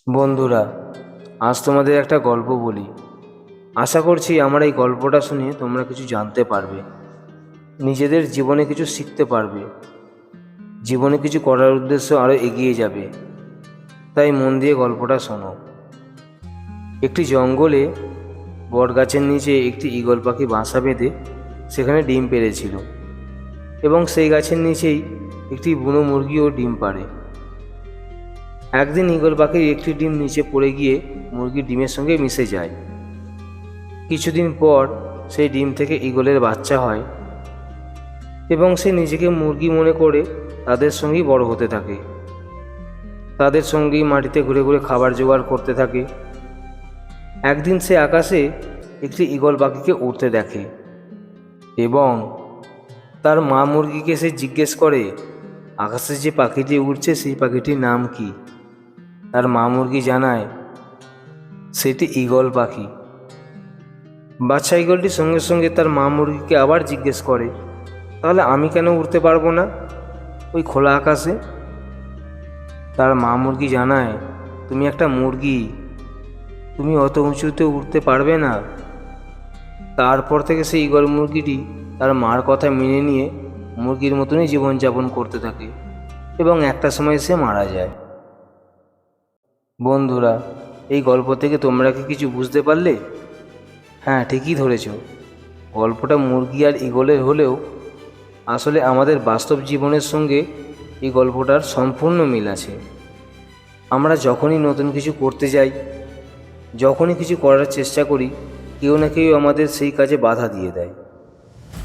বন্ধুরা, আজ তোমাদের একটা গল্প বলি। আশা করছি আমার এই গল্পটা শুনে তোমরা কিছু জানতে পারবে, নিজেদের জীবনে কিছু শিখতে পারবে, জীবনে কিছু করার উদ্দেশ্য আরও এগিয়ে যাবে। তাই মন দিয়ে গল্পটা শোনো। একটি জঙ্গলে বটগাছের নিচে একটি ঈগল পাখি বাসা বেঁধে সেখানে ডিম পেড়েছিল, এবং সেই গাছের নিচেই একটি বুনো মুরগিও ডিম পাড়ে। একদিন ঈগল পাখির একটি ডিম নিচে পড়ে গিয়ে মুরগির ডিমের সঙ্গে মিশে যায়। কিছুদিন পর সেই ডিম থেকে ঈগলের বাচ্চা হয় এবং সে নিজেকে মুরগি মনে করে তাদের সঙ্গেই বড় হতে থাকে। তাদের সঙ্গেই মাটিতে ঘুরে ঘুরে খাবার জোগাড় করতে থাকে। একদিন সে আকাশে একটি ঈগল পাখিকে উড়তে দেখে এবং তার মা মুরগিকে সে জিজ্ঞেস করে, আকাশে যে পাখিটি উড়ছে সেই পাখিটির নাম কি? তার মা মুরগি জানায়, সেটি ঈগল পাখি। বাচ্চা ঈগলটি সঙ্গে সঙ্গে তার মা মুরগিকে আবার জিজ্ঞেস করে, তাহলে আমি কেন উড়তে পারবো না ওই খোলা আকাশে? তার মা মুরগি জানায়, তুমি একটা মুরগি, তুমি অত উঁচুতে উঠতে পারবে না। তারপর থেকে সেই ঈগল মুরগিটি তার মার কথা মেনে নিয়ে মুরগির মতনই জীবনযাপন করতে থাকে এবং একটা সময় সে মারা যায়। বন্ধুরা, এই গল্প থেকে তোমরা কি কিছু বুঝতে পারলে? হ্যাঁ, ঠিকই ধরেছ। গল্পটা মুরগি আর ঈগলের হলেও আসলে আমাদের বাস্তব জীবনের সঙ্গে এই গল্পটার সম্পূর্ণ মিল আছে। আমরা যখনই নতুন কিছু করতে যাই, যখনই কিছু করার চেষ্টা করি, কেউ না কেউ আমাদের সেই কাজে বাধা দিয়ে দেয়।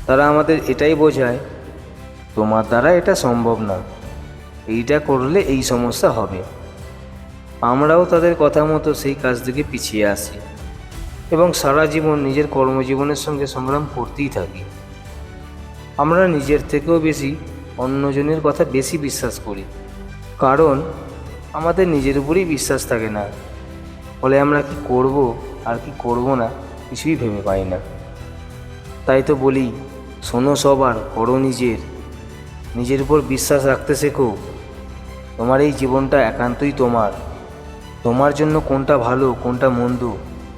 তারা আমাদের এটাই বোঝায়, তোমার দ্বারা এটা সম্ভব না, এইটা করলে এই সমস্যা হবে। আমরাও তাদের কথা মতো সেই কাজ থেকে পিছিয়ে আসি এবং সারা জীবন নিজের কর্মজীবনের সঙ্গে সংগ্রাম করতেই থাকি। আমরা নিজের থেকেও বেশি অন্যজনের কথা বেশি বিশ্বাস করি, কারণ আমাদের নিজের উপরেই বিশ্বাস থাকে না। ফলে আমরা কি করব আর কি করব না কিছুই ভেবে পাই না। তাই তো বলি, শোনো সবার, করো নিজের উপর বিশ্বাস রাখতে শেখো। তোমার এই জীবনটা একান্তই তোমার জন্য কোনটা ভালো কোনটা মন্দ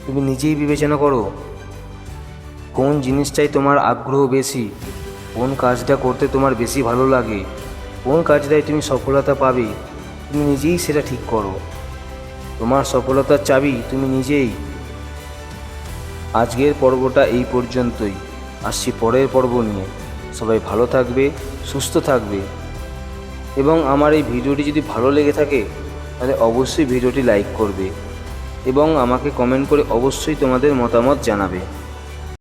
তুমি নিজেই বিবেচনা করো। কোন জিনিসটাই তোমার আগ্রহ বেশি, কোন কাজটা করতে তোমার বেশি ভালো লাগে, কোন কাজটায় তুমি সফলতা পাবে, তুমি নিজেই সেটা ঠিক করো। তোমার সফলতার চাবি তুমি নিজেই। আজকের পর্বটা এই পর্যন্তই। আসছি পরের পর্ব নিয়ে। সবাই ভালো থাকবে, সুস্থ থাকবে, এবং আমার এই ভিডিওটি যদি ভালো লেগে থাকে তাহলে অবশ্যই ভিডিওটি লাইক করবে এবং আমাকে কমেন্ট করে অবশ্যই তোমাদের মতামত জানাবে।